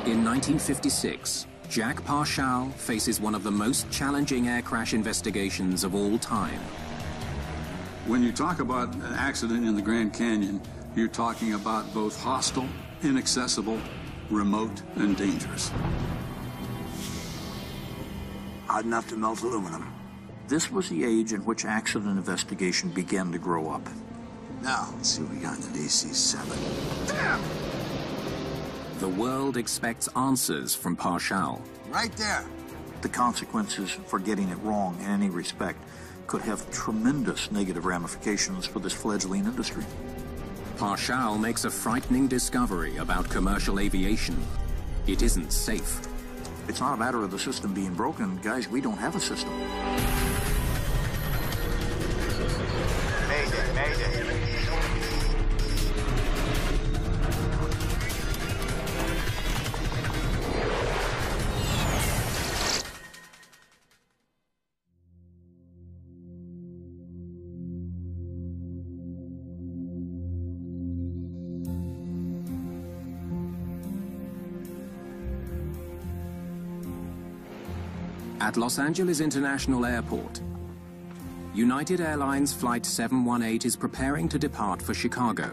In 1956, Jack Parshall faces one of the most challenging air crash investigations of all time. When you talk about an accident in the Grand Canyon, you're talking about both hostile, inaccessible, remote, and dangerous. Hot enough to melt aluminum. This was the age in which accident investigation began to grow up. Now, let's see what we got in the DC-7. Damn! The world expects answers from Parshall. Right there. The consequences for getting it wrong in any respect could have tremendous negative ramifications for this fledgling industry. Parshall makes a frightening discovery about commercial aviation. It isn't safe. It's not a matter of the system being broken. Guys, we don't have a system. Mayday, Mayday. At Los Angeles International Airport, United Airlines Flight 718 is preparing to depart for Chicago.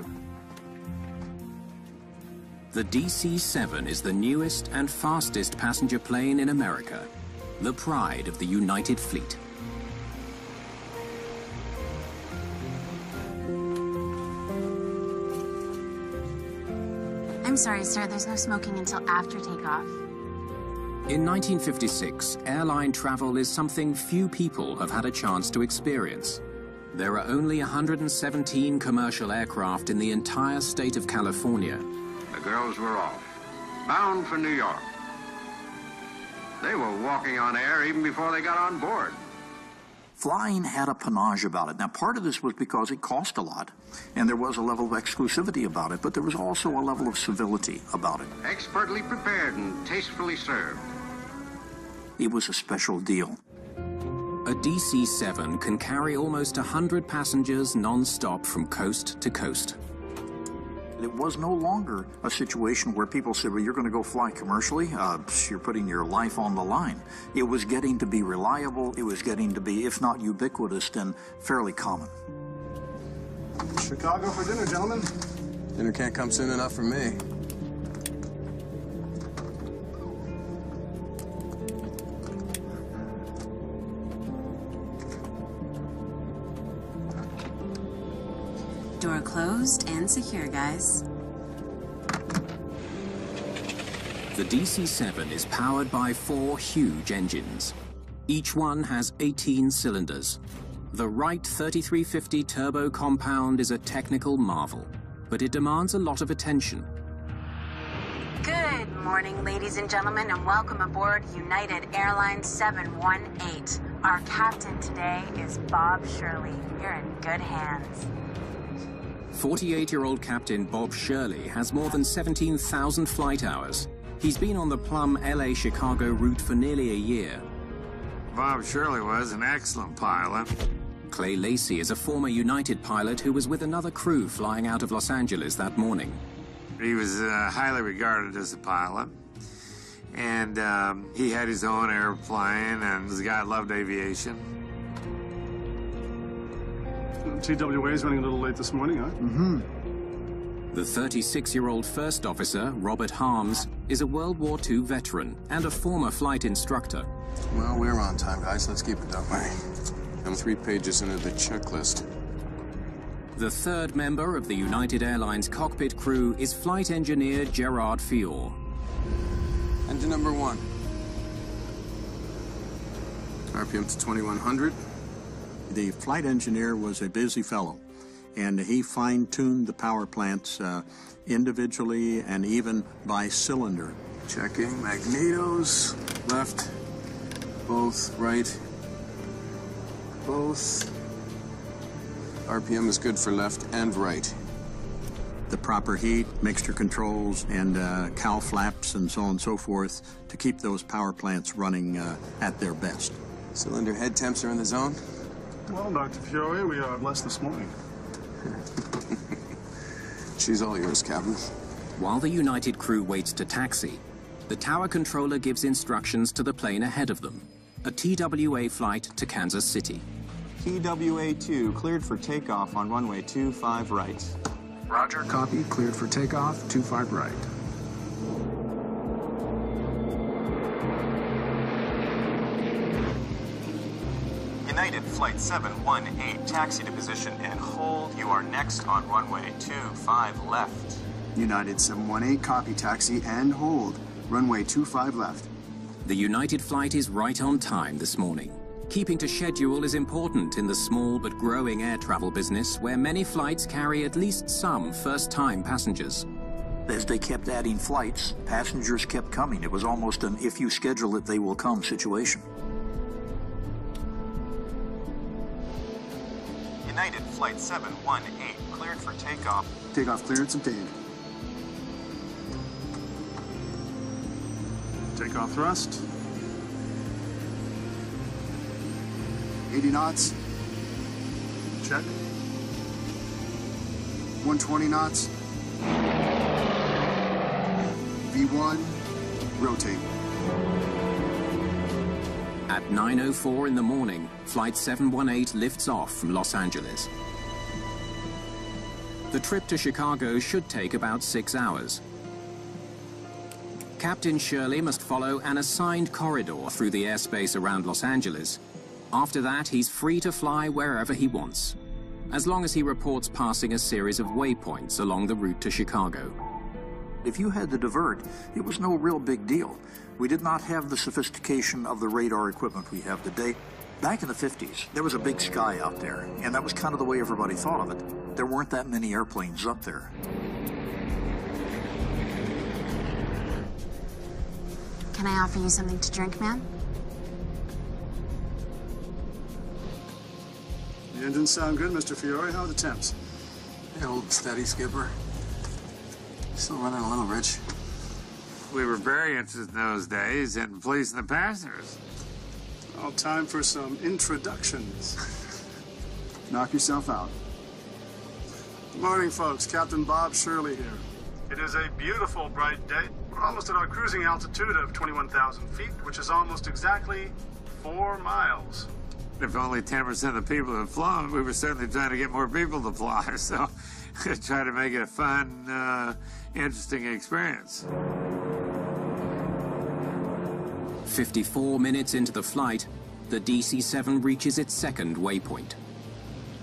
The DC-7 is the newest and fastest passenger plane in America, the pride of the United Fleet. I'm sorry, sir, there's no smoking until after takeoff. In 1956, airline travel is something few people have had a chance to experience. There are only 117 commercial aircraft in the entire state of California. The girls were off, bound for New York. They were walking on air even before they got on board. Flying had a panache about it. Now, part of this was because it cost a lot, and there was a level of exclusivity about it, but there was also a level of civility about it. Expertly prepared and tastefully served. It was a special deal. A DC-7 can carry almost 100 passengers non-stop from coast to coast. It was no longer a situation where people said, well, you're going to go fly commercially? You're putting your life on the line. It was getting to be reliable. It was getting to be, if not ubiquitous, then fairly common. Chicago for dinner, gentlemen. Dinner can't come soon enough for me. Door closed and secure, guys. The DC-7 is powered by 4 huge engines. Each one has 18 cylinders. The Wright 3350 turbo compound is a technical marvel, but it demands a lot of attention. Good morning, ladies and gentlemen, and welcome aboard United Airlines 718. Our captain today is Bob Shirley. You're in good hands. 48-year-old Captain Bob Shirley has more than 17,000 flight hours. He's been on the Plum LA-Chicago route for nearly a year. Bob Shirley was an excellent pilot. Clay Lacey is a former United pilot who was with another crew flying out of Los Angeles that morning. He was highly regarded as a pilot. And he had his own airplane, and the guy loved aviation. TWA's running a little late this morning, huh? Mm-hmm. The 36-year-old first officer, Robert Harms, is a World War II veteran and a former flight instructor. Well, we're on time, guys. Let's keep it that way. I'm 3 pages into the checklist. The third member of the United Airlines cockpit crew is flight engineer Gerard Fior. Engine number 1. RPM to 2100. The flight engineer was a busy fellow, and he fine-tuned the power plants individually and even by cylinder. Checking magnetos, left, both, right, both. RPM is good for left and right. The proper heat, mixture controls, and cowl flaps and so on and so forth to keep those power plants running at their best. Cylinder head temps are in the zone? Well, Dr. Fiore, we are blessed this morning. She's all yours, Captain. While the United crew waits to taxi, The tower controller gives instructions to the plane ahead of them, a TWA flight to Kansas City. TWA-2 cleared for takeoff on runway 25 right. Roger, copy. Cleared for takeoff, 25 right. United Flight 718, taxi to position and hold. You are next on runway 25 left. United 718, copy, taxi and hold. Runway 25 left. The United flight is right on time this morning. Keeping to schedule is important in the small but growing air travel business, where many flights carry at least some first-time passengers. As they kept adding flights, passengers kept coming. It was almost an if you schedule it, they will come situation. United Flight 718, cleared for takeoff. Takeoff clearance obtained. Takeoff thrust. 80 knots. Check. 120 knots. V1, rotate. At 9:04 in the morning, Flight 718 lifts off from Los Angeles. The trip to Chicago should take about 6 hours. Captain Shirley must follow an assigned corridor through the airspace around Los Angeles. After that, he's free to fly wherever he wants, as long as he reports passing a series of waypoints along the route to Chicago. If you had to divert, it was no real big deal. We did not have the sophistication of the radar equipment we have today. Back in the 50s, there was a big sky out there, and that was kind of the way everybody thought of it. There weren't that many airplanes up there. Can I offer you something to drink, ma'am? The engines sound good, Mr. Fiore. How are the temps? Hey, old steady, Skipper. Still running a little rich. We were very interested in those days in pleasing the passengers. All time for some introductions. Knock yourself out. Good morning, folks. Captain Bob Shirley here. It is a beautiful, bright day. We're almost at our cruising altitude of 21,000 feet, which is almost exactly 4 miles. If only 10% of the people had flown, we were certainly trying to get more people to fly, so try to make it a fun, interesting experience. 54 minutes into the flight, the DC-7 reaches its second waypoint.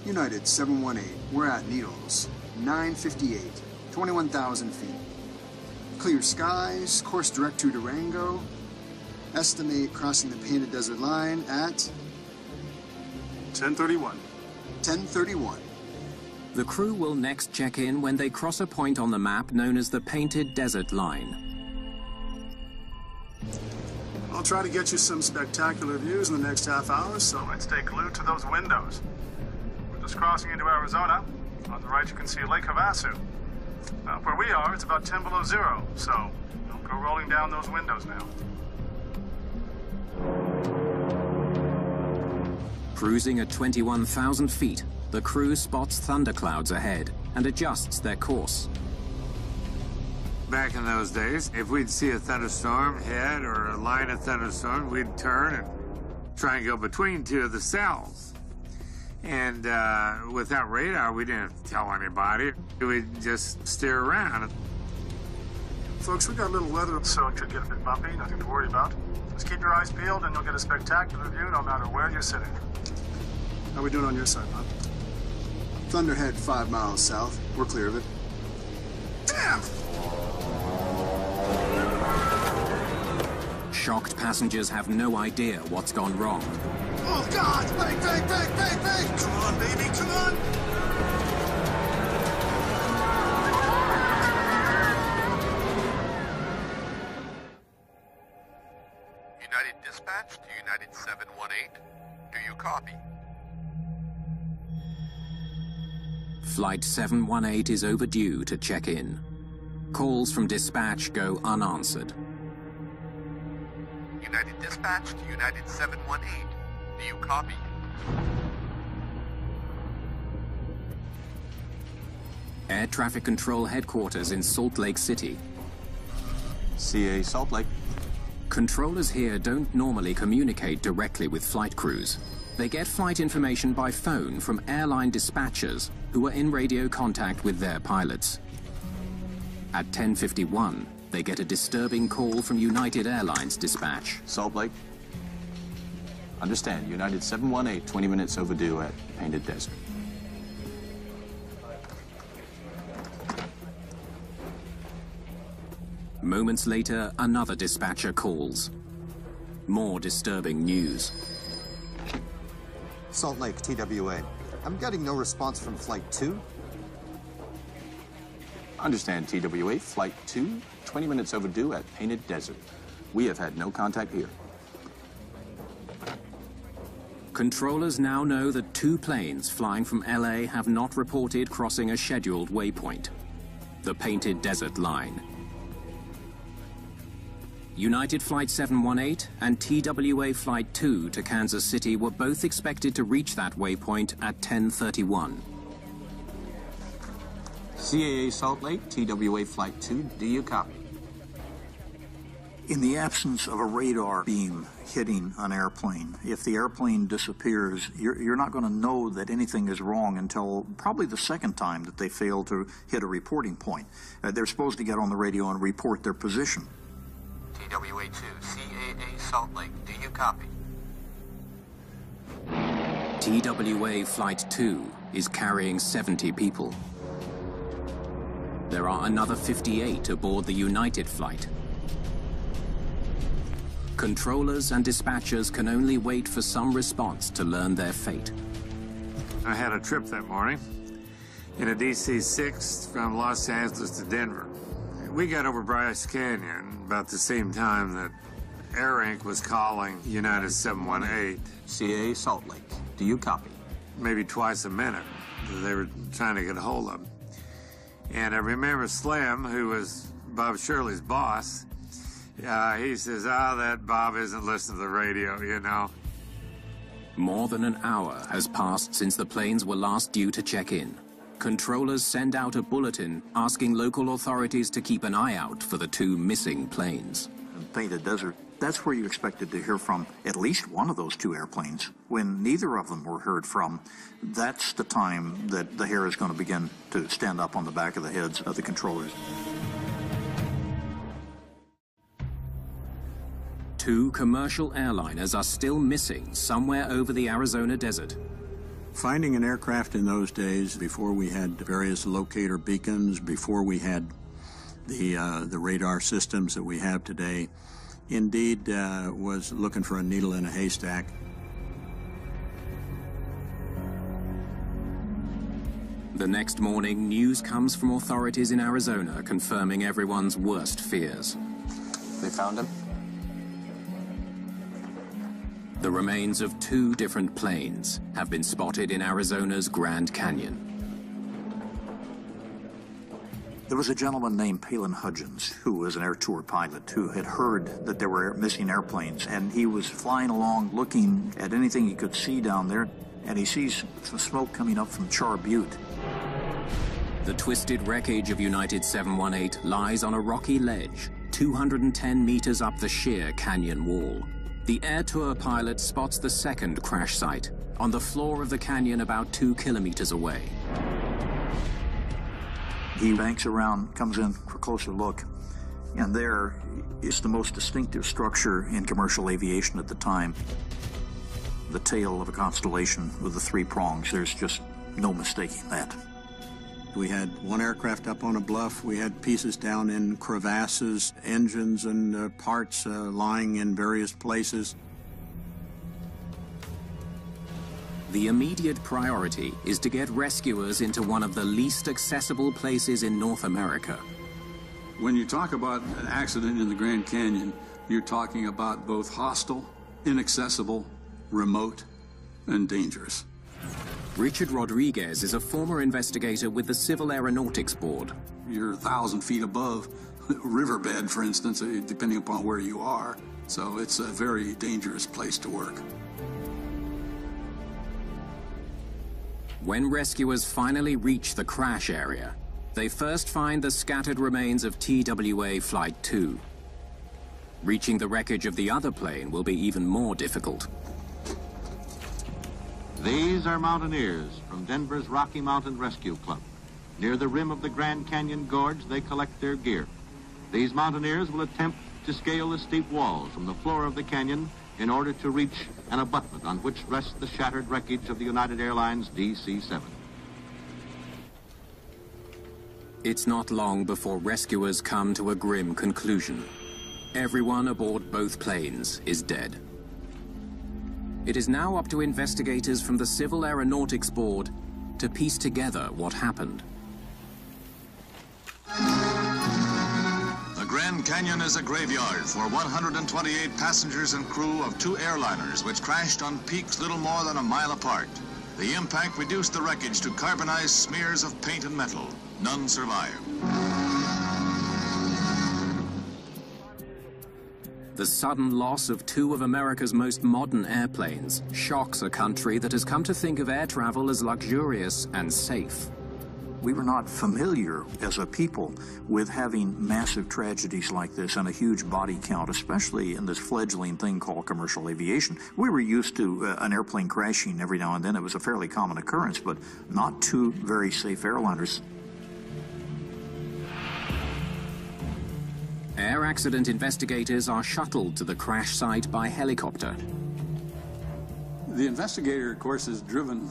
United 718, we're at Needles. 958, 21,000 feet. Clear skies, course direct to Durango. Estimate crossing the Painted Desert Line at 10:31. 10:31. The crew will next check in when they cross a point on the map known as the Painted Desert Line. I'll try to get you some spectacular views in the next half hour, so let's stay glued to those windows. We're just crossing into Arizona. On the right, you can see Lake Havasu. Where we are, it's about 10 below zero, so don't go rolling down those windows now. Cruising at 21,000 feet, the crew spots thunderclouds ahead and adjusts their course. Back in those days, if we'd see a thunderstorm ahead or a line of thunderstorms, we'd turn and try and go between two of the cells. And without radar, we didn't tell anybody. We'd just steer around. Folks, we got a little weather, so it could get a bit bumpy, nothing to worry about. Just keep your eyes peeled and you'll get a spectacular view no matter where you're sitting. How we doing on your side, Bob? Thunderhead 5 miles south. We're clear of it. Damn! Shocked passengers have no idea what's gone wrong. Oh, God! Bang, bang, bang, bang, bang! Come on, baby, come on! United Dispatch to United 718. Do you copy? Flight 718 is overdue to check in. Calls from dispatch go unanswered. United Dispatch to United 718. Do you copy? Air Traffic Control Headquarters in Salt Lake City. CA Salt Lake. Controllers here don't normally communicate directly with flight crews. They get flight information by phone from airline dispatchers who are in radio contact with their pilots. At 10:51, they get a disturbing call from United Airlines dispatch. Salt Lake. Understand, United 718, 20 minutes overdue at Painted Desert. Moments later, another dispatcher calls. More disturbing news. Salt Lake, TWA. I'm getting no response from Flight 2. Understand, TWA, Flight 2, 20 minutes overdue at Painted Desert. We have had no contact here. Controllers now know that 2 planes flying from LA have not reported crossing a scheduled waypoint, the Painted Desert line. United Flight 718 and TWA Flight 2 to Kansas City were both expected to reach that waypoint at 10:31. CAA Salt Lake, TWA Flight 2, do you copy? In the absence of a radar beam hitting an airplane, if the airplane disappears, you're not going to know that anything is wrong until probably the second time that they fail to hit a reporting point. They're supposed to get on the radio and report their position. TWA2, CAA Salt Lake, do you copy? TWA Flight 2 is carrying 70 people. There are another 58 aboard the United flight. Controllers and dispatchers can only wait for some response to learn their fate. I had a trip that morning in a DC-6 from Los Angeles to Denver. We got over Bryce Canyon about the same time that Air Inc. was calling United 718. CAA Salt Lake, do you copy? Maybe twice a minute. They were trying to get a hold of him. And I remember Slim, who was Bob Shirley's boss, he says, that Bob isn't listening to the radio, you know. More than an hour has passed since the planes were last due to check in. Controllers send out a bulletin asking local authorities to keep an eye out for the 2 missing planes. In Painted Desert, that's where you expected to hear from at least one of those 2 airplanes. When neither of them were heard from, that's the time that the hair is going to begin to stand up on the back of the heads of the controllers. 2 commercial airliners are still missing somewhere over the Arizona desert. Finding an aircraft in those days, before we had various locator beacons, before we had the radar systems that we have today, indeed was looking for a needle in a haystack. The next morning, news comes from authorities in Arizona confirming everyone's worst fears. They found him? The remains of 2 different planes have been spotted in Arizona's Grand Canyon. There was a gentleman named Palin Hudgens, who was an air tour pilot, who had heard that there were missing airplanes, and he was flying along looking at anything he could see down there, and he sees some smoke coming up from Char Butte. The twisted wreckage of United 718 lies on a rocky ledge, 210 meters up the sheer canyon wall. The air tour pilot spots the second crash site, on the floor of the canyon about 2 kilometers away. He banks around, comes in for a closer look, and there is the most distinctive structure in commercial aviation at the time. The tail of a constellation with the 3 prongs. There's just no mistaking that. We had one aircraft up on a bluff. We had pieces down in crevasses, engines and parts lying in various places. The immediate priority is to get rescuers into one of the least accessible places in North America. When you talk about an accident in the Grand Canyon, you're talking about both hostile, inaccessible, remote, and dangerous. Richard Rodriguez is a former investigator with the Civil Aeronautics Board. You're 1,000 feet above riverbed, for instance, depending upon where you are. So it's a very dangerous place to work. When rescuers finally reach the crash area, they first find the scattered remains of TWA Flight 2. Reaching the wreckage of the other plane will be even more difficult. These are mountaineers from Denver's Rocky Mountain Rescue Club. Near the rim of the Grand Canyon Gorge, they collect their gear. These mountaineers will attempt to scale the steep walls from the floor of the canyon in order to reach an abutment on which rests the shattered wreckage of the United Airlines DC-7. It's not long before rescuers come to a grim conclusion. Everyone aboard both planes is dead. It is now up to investigators from the Civil Aeronautics Board to piece together what happened. The Grand Canyon is a graveyard for 128 passengers and crew of 2 airliners which crashed on peaks little more than a mile apart. The impact reduced the wreckage to carbonized smears of paint and metal. None survived. The sudden loss of 2 of America's most modern airplanes shocks a country that has come to think of air travel as luxurious and safe. We were not familiar as a people with having massive tragedies like this and a huge body count, especially in this fledgling thing called commercial aviation. We were used to an airplane crashing every now and then. It was a fairly common occurrence, but not 2 very safe airliners. Air accident investigators are shuttled to the crash site by helicopter. The investigator, of course, is driven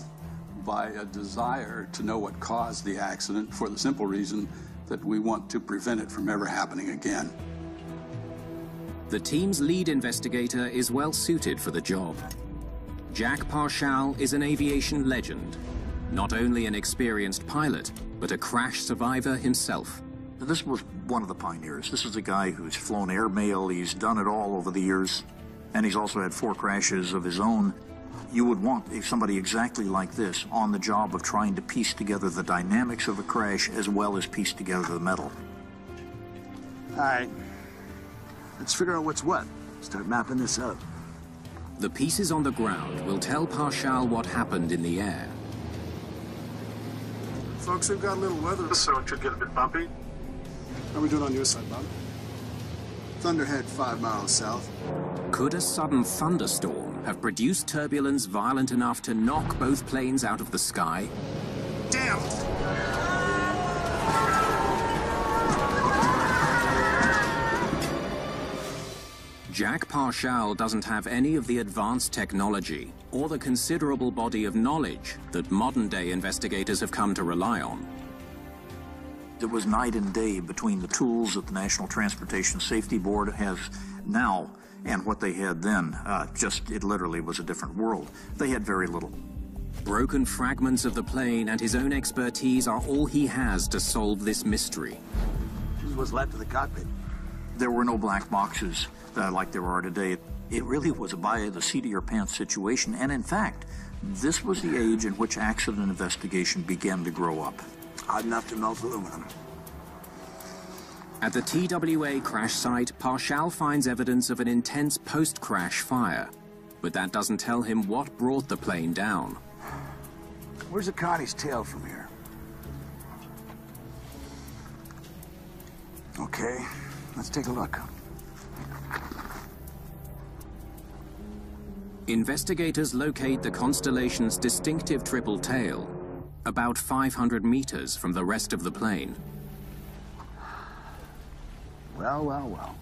by a desire to know what caused the accident for the simple reason that we want to prevent it from ever happening again. The team's lead investigator is well suited for the job. Jack Parshall is an aviation legend, not only an experienced pilot, but a crash survivor himself. This was one of the pioneers. This is a guy who's flown airmail, he's done it all over the years, and he's also had 4 crashes of his own. You would want somebody exactly like this on the job of trying to piece together the dynamics of a crash as well as piece together the metal. All right, let's figure out what's what. Start mapping this out. The pieces on the ground will tell Parshall what happened in the air. Folks, we've got a little weather, so it should get a bit bumpy. How are we doing on your side, Bob? Thunderhead 5 miles south. Could a sudden thunderstorm have produced turbulence violent enough to knock both planes out of the sky? Damn! Jack Parshall doesn't have any of the advanced technology or the considerable body of knowledge that modern-day investigators have come to rely on. It was night and day between the tools that the National Transportation Safety Board has now and what they had then. It literally was a different world. They had very little. Broken fragments of the plane and his own expertise are all he has to solve this mystery. This is what's left of the cockpit. There were no black boxes like there are today. It really was a by-the-seat-of-your-pants situation, and in fact, this was the age in which accident investigation began to grow up. Hot enough to melt aluminum. At the TWA crash site, Parshall finds evidence of an intense post-crash fire, but that doesn't tell him what brought the plane down. Where's the Connie's tail from here? Okay, let's take a look. Investigators locate the constellation's distinctive triple tail, about 500 meters from the rest of the plane. Well, well, well.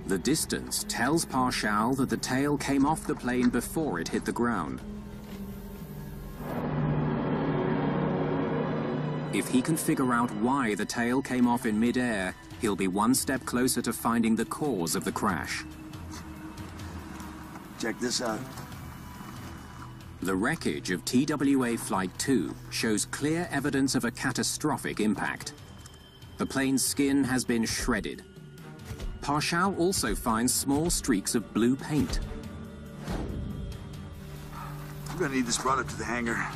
The distance tells Parshall that the tail came off the plane before it hit the ground. If he can figure out why the tail came off in mid-air, he'll be one step closer to finding the cause of the crash. Check this out. The wreckage of TWA Flight 2 shows clear evidence of a catastrophic impact. The plane's skin has been shredded. Parshall also finds small streaks of blue paint. I'm gonna need this brought up to the hangar.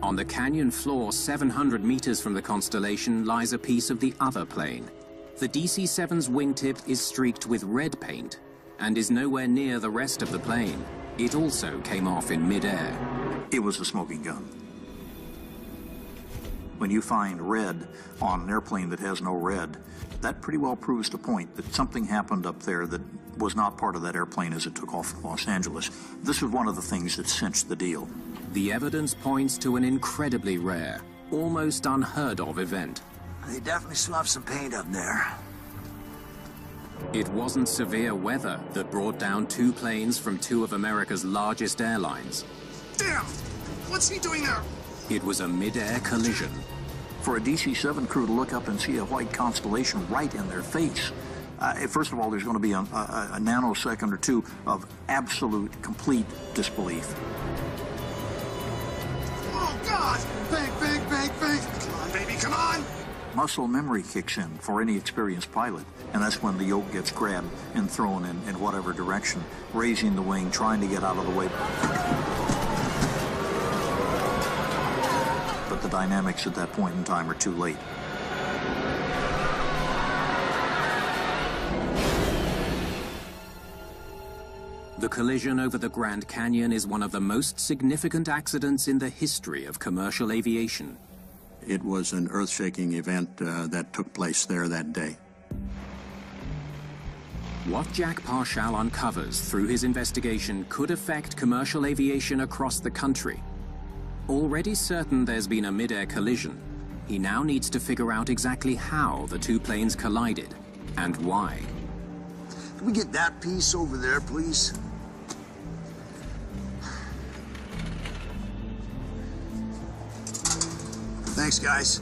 On the canyon floor 700 meters from the constellation lies a piece of the other plane. The DC-7's wingtip is streaked with red paint and is nowhere near the rest of the plane. It also came off in mid-air. It was a smoking gun. When you find red on an airplane that has no red, that pretty well proves the point that something happened up there that was not part of that airplane as it took off from Los Angeles. This was one of the things that cinched the deal. The evidence points to an incredibly rare, almost unheard of event. They definitely still have some paint up there. It wasn't severe weather that brought down two planes from two of America's largest airlines. Damn! What's he doing there? It was a mid-air collision. For a DC-7 crew to look up and see a white constellation right in their face, first of all, there's going to be a nanosecond or two of absolute, complete disbelief. Oh, God! Bank, bank, bank, bank! Come on, baby, come on! Muscle memory kicks in for any experienced pilot, and that's when the yoke gets grabbed and thrown in whatever direction, raising the wing, trying to get out of the way. But the dynamics at that point in time are too late. The collision over the Grand Canyon is one of the most significant accidents in the history of commercial aviation. It was an earth-shaking event that took place there that day. What Jack Parshall uncovers through his investigation could affect commercial aviation across the country. Already certain there's been a mid-air collision, he now needs to figure out exactly how the two planes collided and why. Can we get that piece over there, please? Thanks, guys.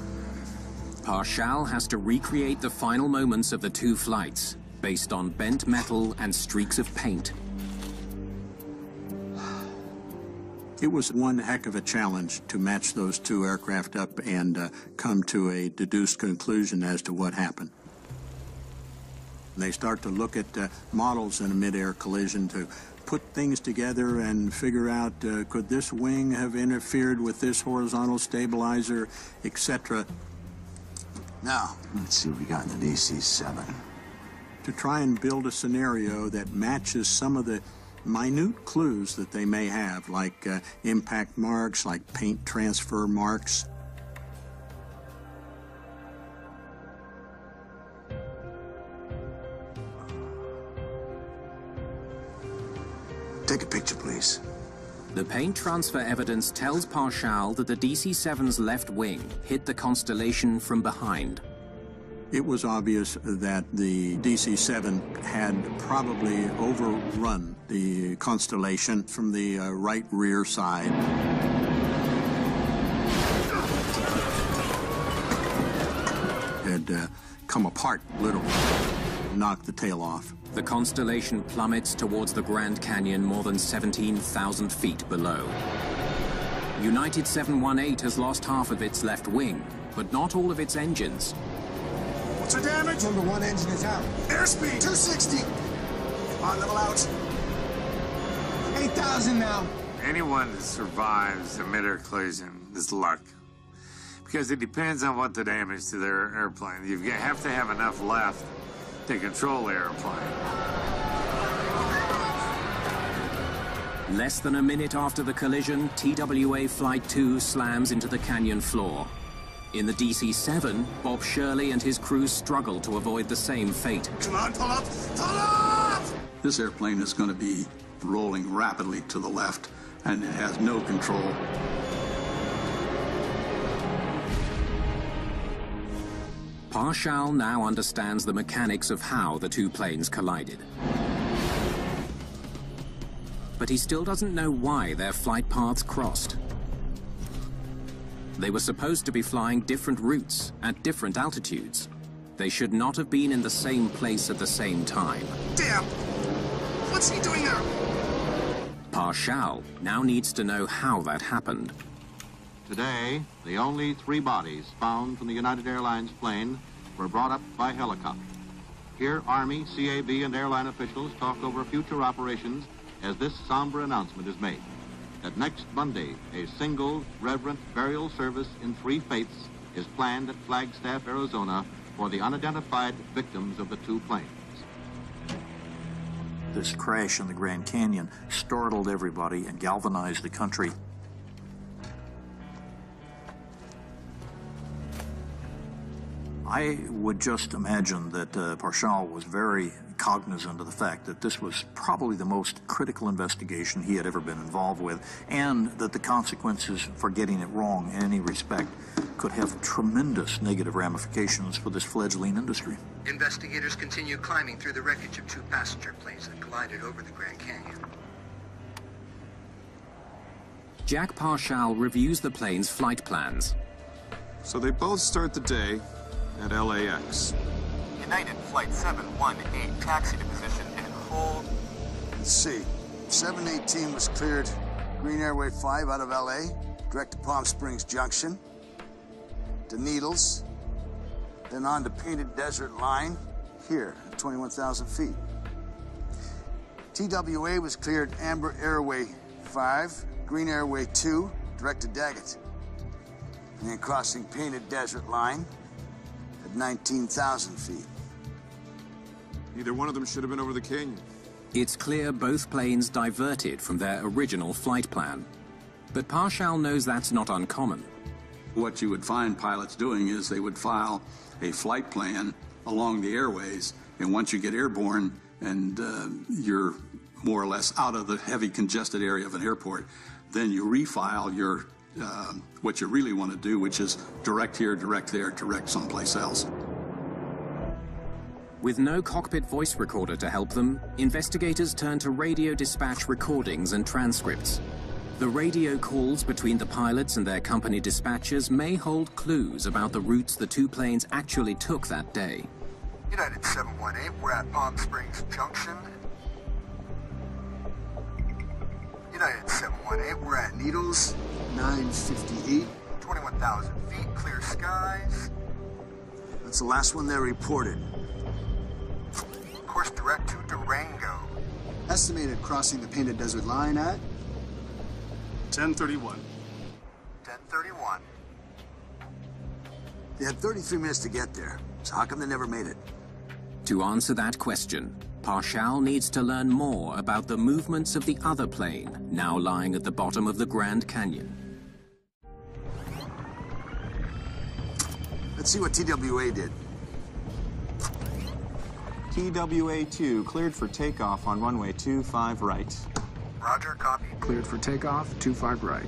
Parshall has to recreate the final moments of the two flights based on bent metal and streaks of paint. It was one heck of a challenge to match those two aircraft up and come to a deduced conclusion as to what happened. They start to look at models in a mid-air collision to put things together and figure out could this wing have interfered with this horizontal stabilizer, etc. Now, let's see what we got in the DC-7. To try and build a scenario that matches some of the minute clues that they may have, like impact marks, like paint transfer marks. Take a picture, please. The paint transfer evidence tells Parshall that the DC-7's left wing hit the constellation from behind. It was obvious that the DC-7 had probably overrun the constellation from the right rear side. Had come apart, literally, knocked the tail off. The constellation plummets towards the Grand Canyon more than 17,000 feet below. United 718 has lost half of its left wing, but not all of its engines. What's the damage? Number one engine is out. Airspeed! 260. Come on, level out. 8,000 now. Anyone that survives a mid-air collision is luck. Because it depends on what the damage to their airplane. You have to have enough left to control the airplane. Less than a minute after the collision, TWA Flight 2 slams into the canyon floor. In the DC-7, Bob Shirley and his crew struggle to avoid the same fate. Come on, pull up! Pull up! This airplane is going to be rolling rapidly to the left, and it has no control. Parshall now understands the mechanics of how the two planes collided. But he still doesn't know why their flight paths crossed. They were supposed to be flying different routes at different altitudes. They should not have been in the same place at the same time. Damn! What's he doing there? Parshall now needs to know how that happened. Today, the only three bodies found from the United Airlines plane were brought up by helicopter. Here, Army, CAB, and airline officials talk over future operations as this somber announcement is made, that next Monday, a single reverent burial service in 3 faiths is planned at Flagstaff, Arizona, for the unidentified victims of the two planes. This crash in the Grand Canyon startled everybody and galvanized the country. I would just imagine that Parshall was very cognizant of the fact that this was probably the most critical investigation he had ever been involved with, and that the consequences for getting it wrong in any respect could have tremendous negative ramifications for this fledgling industry. Investigators continue climbing through the wreckage of two passenger planes that collided over the Grand Canyon. Jack Parshall reviews the plane's flight plans. So they both start the day at LAX. United Flight 718, taxi to position and hold. Let's see. 718 was cleared Green Airway 5 out of LA, direct to Palm Springs Junction, to Needles, then on to Painted Desert Line, here at 21,000 feet. TWA was cleared Amber Airway 5, Green Airway 2, direct to Daggett, and then crossing Painted Desert Line at 19,000 feet. Either one of them should have been over the canyon. It's clear both planes diverted from their original flight plan. But Parshall knows that's not uncommon. What you would find pilots doing is they would file a flight plan along the airways, and once you get airborne and you're more or less out of the heavy congested area of an airport, then you refile your what you really want to do, which is direct here, direct there, direct someplace else. With no cockpit voice recorder to help them, investigators turn to radio dispatch recordings and transcripts. The radio calls between the pilots and their company dispatchers may hold clues about the routes the two planes actually took that day. United 718, we're at Palm Springs Junction. United 718, we're at Needles, 958. 21,000 feet, clear skies. That's the last one they reported. Course direct to Durango. Estimated crossing the Painted Desert Line at 10:31. 10:31. They had 33 minutes to get there, so how come they never made it? To answer that question, Parshall needs to learn more about the movements of the other plane, now lying at the bottom of the Grand Canyon. Let's see what TWA did. TWA-2 cleared for takeoff on runway 25 right. Roger, copy. Cleared for takeoff, 25 right.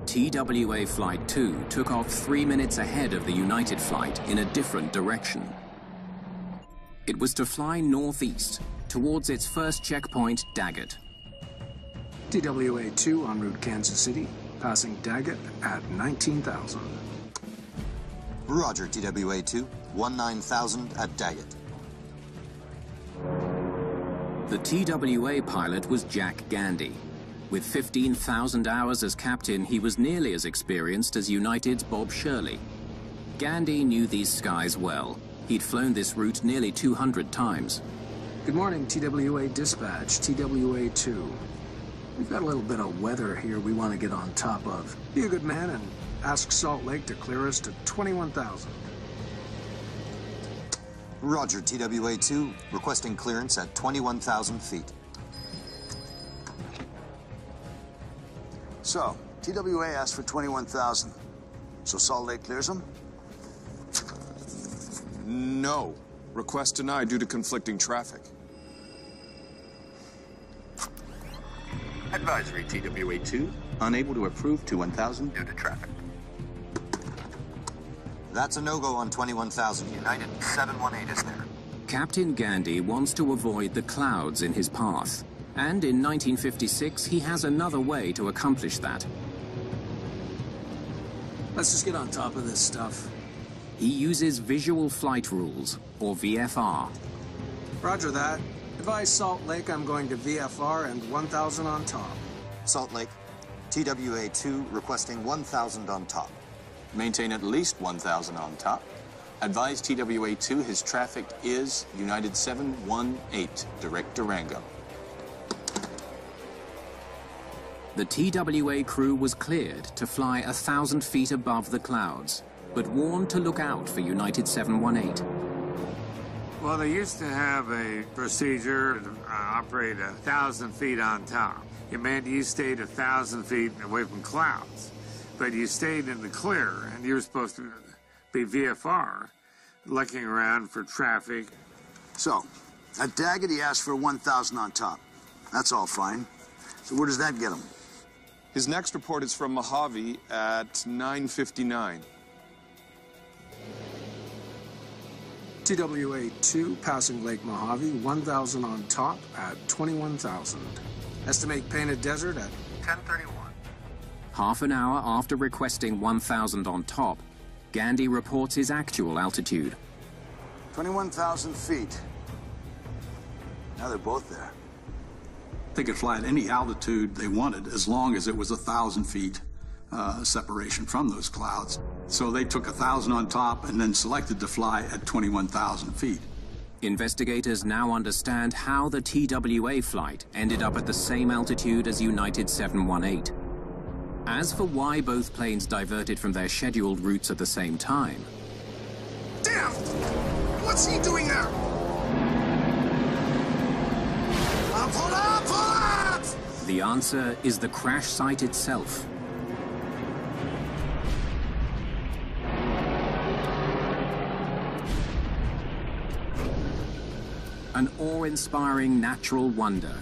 TWA Flight 2 took off 3 minutes ahead of the United flight in a different direction. It was to fly northeast, towards its first checkpoint, Daggett. TWA-2 en route Kansas City, passing Daggett at 19,000. Roger, TWA-2, 19,000 at Daggett. The TWA pilot was Jack Gandy. With 15,000 hours as captain, he was nearly as experienced as United's Bob Shirley. Gandy knew these skies well. He'd flown this route nearly 200 times. Good morning, TWA dispatch, TWA-2. We've got a little bit of weather here we want to get on top of. Be a good man and ask Salt Lake to clear us to 21,000. Roger, TWA-2, requesting clearance at 21,000 feet. So, TWA asked for 21,000. So Salt Lake clears them? No. Request denied due to conflicting traffic. Advisory, TWA-2, Unable to approve to 1,000. due to traffic. That's a no-go on 21,000. United 718 is there. Captain Gandy wants to avoid the clouds in his path. And in 1956, he has another way to accomplish that. Let's just get on top of this stuff. He uses visual flight rules, or VFR. Roger that. Advise Salt Lake I'm going to VFR and 1,000 on top. Salt Lake, TWA-2 requesting 1,000 on top. Maintain at least 1,000 on top. Advise TWA-2 his traffic is United 718, direct Durango. The TWA crew was cleared to fly 1,000 feet above the clouds, but warned to look out for United 718. Well, they used to have a procedure to operate 1,000 feet on top. It meant you stayed 1,000 feet away from clouds, but you stayed in the clear, and you were supposed to be VFR. looking around for traffic. So, at Daggett, he asked for 1,000 on top. That's all fine. So where does that get him? His next report is from Mojave at 9:59. TWA-2 passing Lake Mojave, 1,000 on top at 21,000. Estimate Painted Desert at 10:31. Half an hour after requesting 1,000 on top, Gandhi reports his actual altitude. 21,000 feet. Now they're both there. They could fly at any altitude they wanted as long as it was 1,000 feet separation from those clouds. So they took 1,000 on top and then selected to fly at 21,000 feet. Investigators now understand how the TWA flight ended up at the same altitude as United 718. As for why both planes diverted from their scheduled routes at the same time... Damn! What's he doing there? Pull up! Pull up! The answer is the crash site itself. An awe-inspiring natural wonder.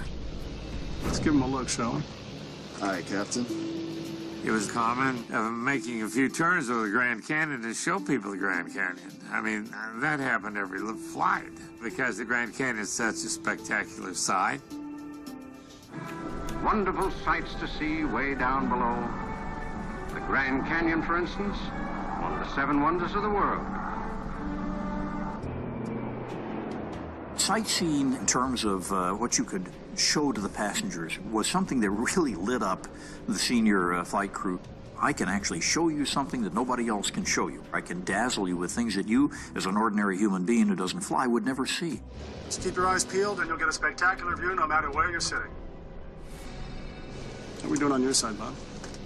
Let's give him a look, shall we? Aye, Captain. It was common of making a few turns over the Grand Canyon to show people the Grand Canyon. I mean, that happened every flight because the Grand Canyon is such a spectacular sight. Wonderful sights to see way down below. The Grand Canyon, for instance, one of the 7 wonders of the world. Sightseeing in terms of what you could show to the passengers was something that really lit up the senior flight crew. I can actually show you something that nobody else can show you. I can dazzle you with things that you, as an ordinary human being who doesn't fly, would never see. Just keep your eyes peeled and you'll get a spectacular view no matter where you're sitting. How are we doing on your side, Bob?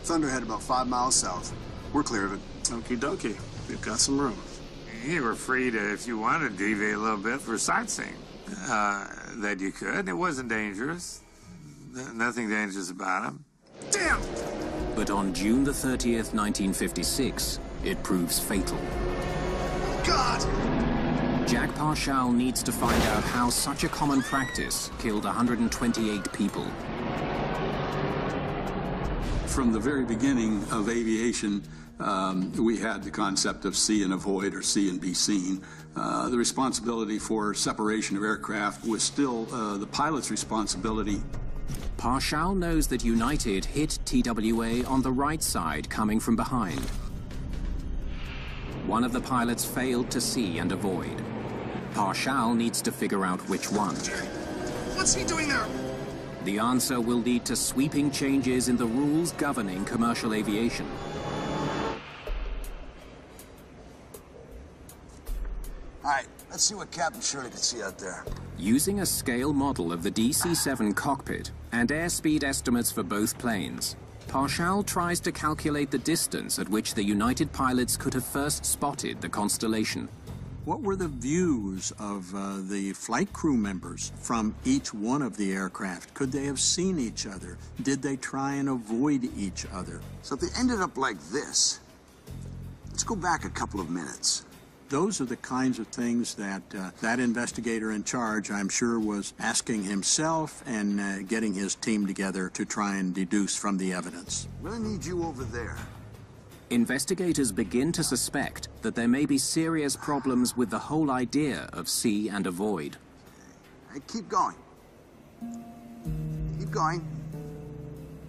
Thunderhead about 5 miles south. We're clear of it. Okie dokie. We've got some room. You were free to, if you wanted, deviate a little bit for sightseeing. That you could. It wasn't dangerous. Nothing dangerous about him. Damn! But on June the 30th, 1956, it proves fatal. God! Jack Parshall needs to find out how such a common practice killed 128 people. From the very beginning of aviation, we had the concept of see and avoid, or see and be seen. The responsibility for separation of aircraft was still the pilot's responsibility. Parshall knows that United hit TWA on the right side, coming from behind. One of the pilots failed to see and avoid. Parshall needs to figure out which one. What's he doing there? The answer will lead to sweeping changes in the rules governing commercial aviation. All right, let's see what Captain Shirley can see out there. Using a scale model of the DC-7 cockpit and airspeed estimates for both planes, Parshall tries to calculate the distance at which the United pilots could have first spotted the constellation. What were the views of the flight crew members from each one of the aircraft? Could they have seen each other? Did they try and avoid each other? So if they ended up like this, let's go back a couple of minutes. Those are the kinds of things that that investigator in charge, I'm sure, was asking himself and getting his team together to try and deduce from the evidence. I'm gonna need you over there. Investigators begin to suspect that there may be serious problems with the whole idea of see and avoid. Hey, keep going. Keep going.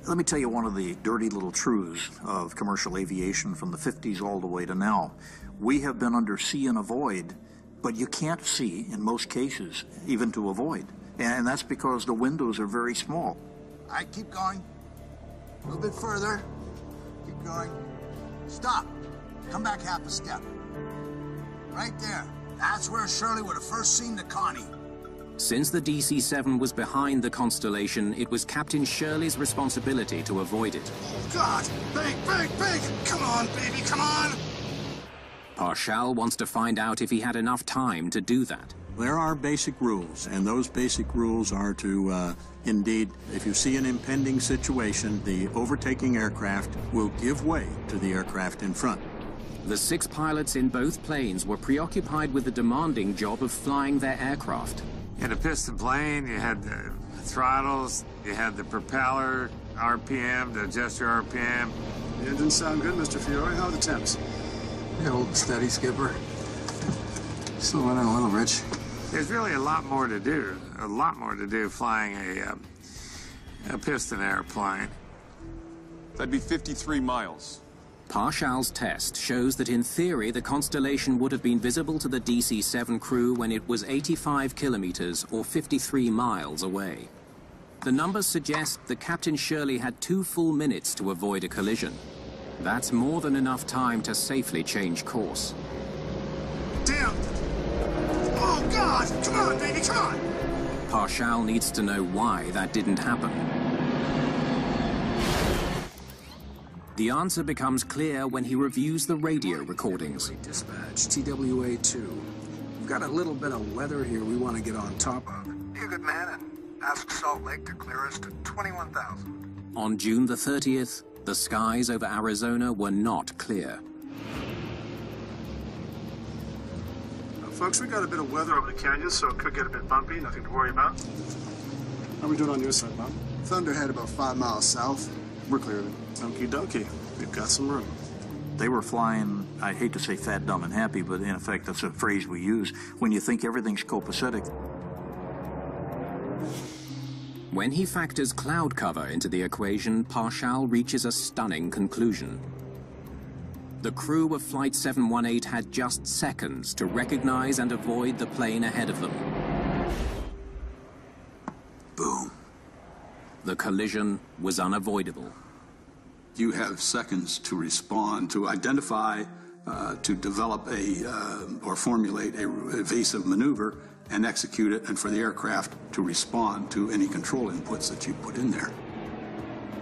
Let me tell you one of the dirty little truths of commercial aviation from the 50s all the way to now. We have been under see and avoid, but you can't see, in most cases, even to avoid. And that's because the windows are very small. All right, keep going. A little bit further. Keep going. Stop. Come back half a step. Right there. That's where Shirley would have first seen the Connie. Since the DC-7 was behind the constellation, it was Captain Shirley's responsibility to avoid it. Oh, God! Big, big, big! Come on, baby, come on! Parshall wants to find out if he had enough time to do that. There are basic rules, and those basic rules are to, indeed, if you see an impending situation, the overtaking aircraft will give way to the aircraft in front. The 6 pilots in both planes were preoccupied with the demanding job of flying their aircraft. You had a piston plane, you had the throttles, you had the propeller, RPM, to adjust your RPM. The engines sound good, Mr. Fiore. How are the temps? Yeah, old steady, Skipper. Still running a little, Rich. There's really a lot more to do flying a piston airplane. That'd be 53 miles. Parshall's test shows that in theory the Constellation would have been visible to the DC-7 crew when it was 85 kilometers or 53 miles away. The numbers suggest that Captain Shirley had 2 full minutes to avoid a collision. That's more than enough time to safely change course. Damn! Oh, God! Come on, baby, come on! Parshall needs to know why that didn't happen. The answer becomes clear when he reviews the radio recordings. Dispatch, TWA-2. We've got a little bit of weather here we want to get on top of. Be a good man and ask Salt Lake to clear us to 21,000. On June the 30th, the skies over Arizona were not clear. Folks, we got a bit of weather over the canyon, so it could get a bit bumpy. Nothing to worry about. How are we doing on your side, Bob? Thunderhead about 5 miles south. We're clear of it. Okie dokie. We've got some room. They were flying, I hate to say fat, dumb, and happy, but in effect that's a phrase we use when you think everything's copacetic. When he factors cloud cover into the equation, Parshall reaches a stunning conclusion. The crew of Flight 718 had just seconds to recognize and avoid the plane ahead of them. Boom. The collision was unavoidable. You have seconds to respond, to identify, to develop or formulate a evasive maneuver and execute it, and for the aircraft to respond to any control inputs that you put in there.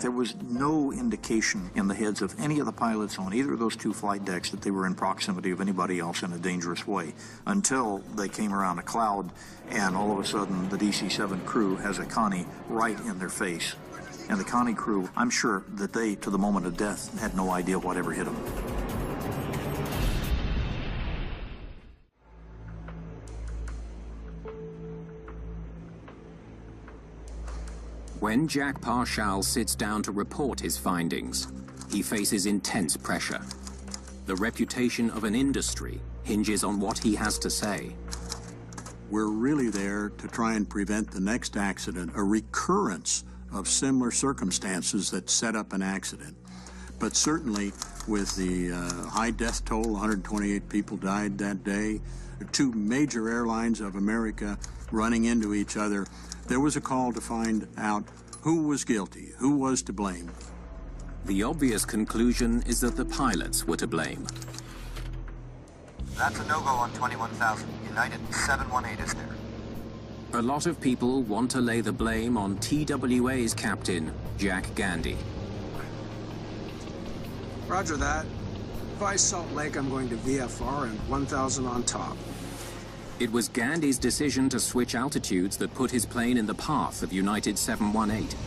There was no indication in the heads of any of the pilots on either of those 2 flight decks that they were in proximity of anybody else in a dangerous way until they came around a cloud and all of a sudden the DC-7 crew has a Connie right in their face. And the Connie crew, I'm sure that they, to the moment of death, had no idea whatever hit them. When Jack Parshall sits down to report his findings, he faces intense pressure. The reputation of an industry hinges on what he has to say. We're really there to try and prevent the next accident, a recurrence of similar circumstances that set up an accident. But certainly with the high death toll, 128 people died that day, 2 major airlines of America running into each other, there was a call to find out who was guilty, who was to blame. The obvious conclusion is that the pilots were to blame. That's a no-go on 21,000. United 718 is there. A lot of people want to lay the blame on TWA's captain, Jack Gandy. Roger that. Advise Salt Lake I'm going to VFR and 1,000 on top. It was Gandy's decision to switch altitudes that put his plane in the path of United 718.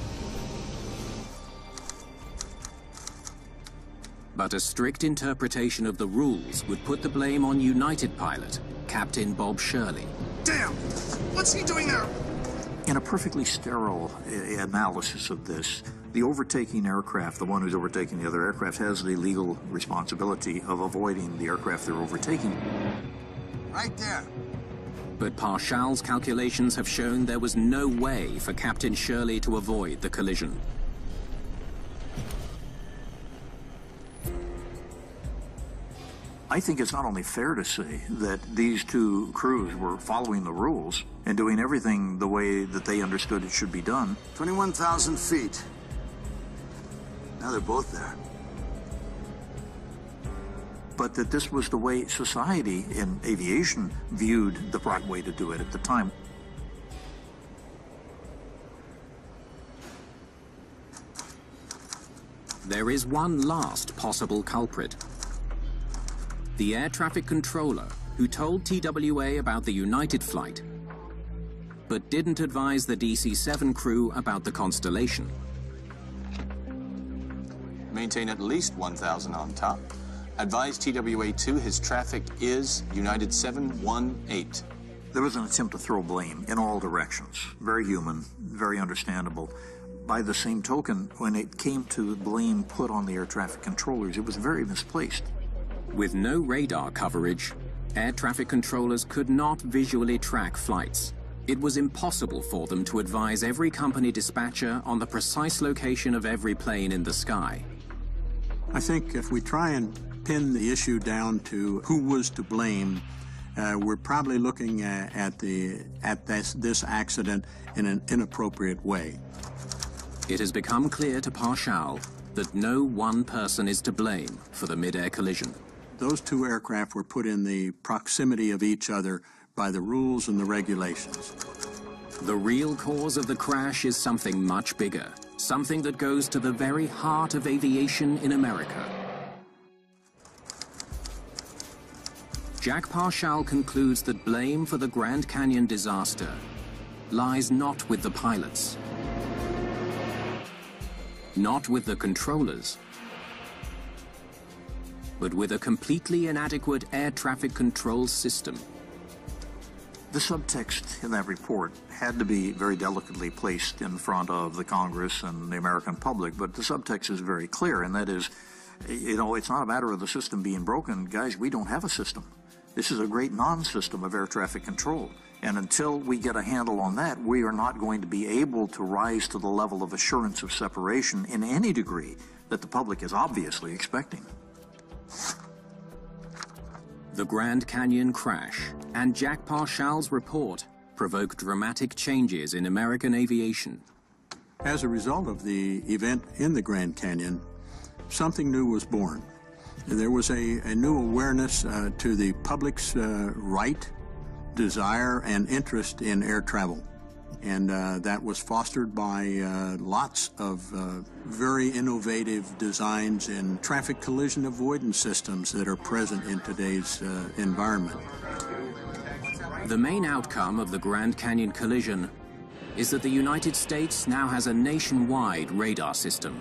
But a strict interpretation of the rules would put the blame on United pilot, Captain Bob Shirley. Damn! What's he doing there? In a perfectly sterile analysis of this, the overtaking aircraft, the one who's overtaking the other aircraft, has the legal responsibility of avoiding the aircraft they're overtaking. Right there. But Parshall's calculations have shown there was no way for Captain Shirley to avoid the collision. I think it's not only fair to say that these 2 crews were following the rules and doing everything the way that they understood it should be done. 21,000 feet. Now they're both there. But that this was the way society in aviation viewed the right way to do it at the time. There is one last possible culprit. The air traffic controller who told TWA about the United flight, but didn't advise the DC-7 crew about the Constellation. Maintain at least 1,000 on top. Advise TWA2 his traffic is United 718. There was an attempt to throw blame in all directions. Very human, very understandable. By the same token, when it came to the blame put on the air traffic controllers, it was very misplaced. With no radar coverage, air traffic controllers could not visually track flights. It was impossible for them to advise every company dispatcher on the precise location of every plane in the sky. I think if we try and pin the issue down to who was to blame, we're probably looking at this accident in an inappropriate way. It has become clear to Parshall that no one person is to blame for the mid-air collision. Those two aircraft were put in the proximity of each other by the rules and the regulations. The real cause of the crash is something much bigger, something that goes to the very heart of aviation in America. Jack Parshall concludes that blame for the Grand Canyon disaster lies not with the pilots, not with the controllers, but with a completely inadequate air traffic control system. The subtext in that report had to be very delicately placed in front of the Congress and the American public, but the subtext is very clear, and that is, you know, it's not a matter of the system being broken. Guys, we don't have a system. This is a great non-system of air traffic control. And until we get a handle on that, we are not going to be able to rise to the level of assurance of separation in any degree that the public is obviously expecting. The Grand Canyon crash and Jack Parshall's report provoked dramatic changes in American aviation. As a result of the event in the Grand Canyon, something new was born. There was a new awareness to the public's right, desire, and interest in air travel. And that was fostered by lots of very innovative designs in traffic collision avoidance systems that are present in today's environment. The main outcome of the Grand Canyon collision is that the United States now has a nationwide radar system.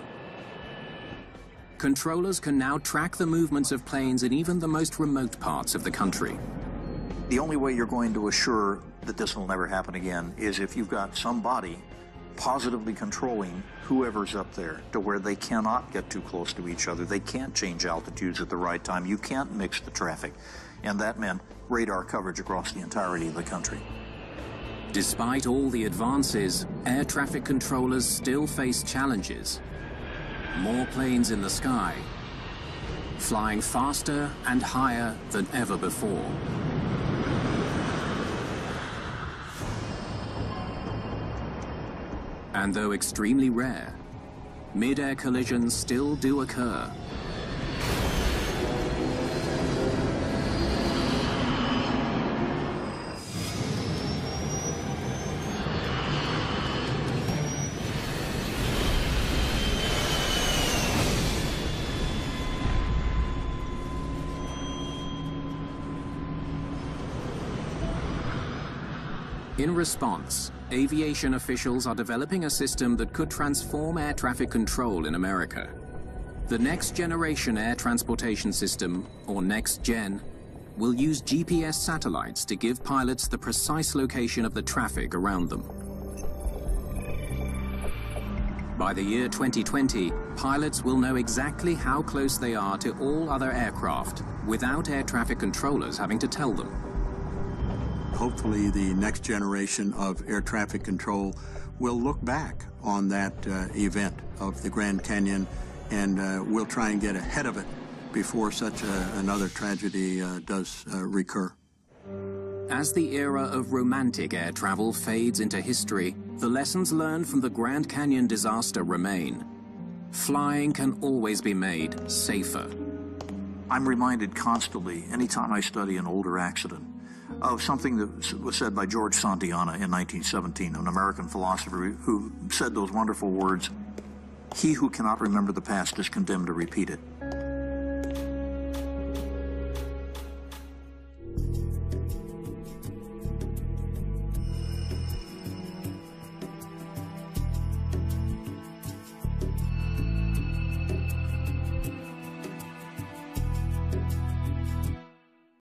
Controllers can now track the movements of planes in even the most remote parts of the country. The only way you're going to assure that this will never happen again is if you've got somebody positively controlling whoever's up there to where they cannot get too close to each other. They can't change altitudes at the right time. You can't mix the traffic. And that meant radar coverage across the entirety of the country. Despite all the advances, air traffic controllers still face challenges. More planes in the sky, flying faster and higher than ever before. And though extremely rare, mid-air collisions still do occur. In response, aviation officials are developing a system that could transform air traffic control in America. The Next Generation Air Transportation System, or Next Gen, will use GPS satellites to give pilots the precise location of the traffic around them. By the year 2020, pilots will know exactly how close they are to all other aircraft without air traffic controllers having to tell them. Hopefully the next generation of air traffic control will look back on that event of the Grand Canyon, and we'll try and get ahead of it before such another tragedy does recur. As the era of romantic air travel fades into history, the lessons learned from the Grand Canyon disaster remain. Flying can always be made safer. I'm reminded constantly, anytime I study an older accident, of something that was said by George Santayana in 1917, an American philosopher who said those wonderful words, "He who cannot remember the past is condemned to repeat it."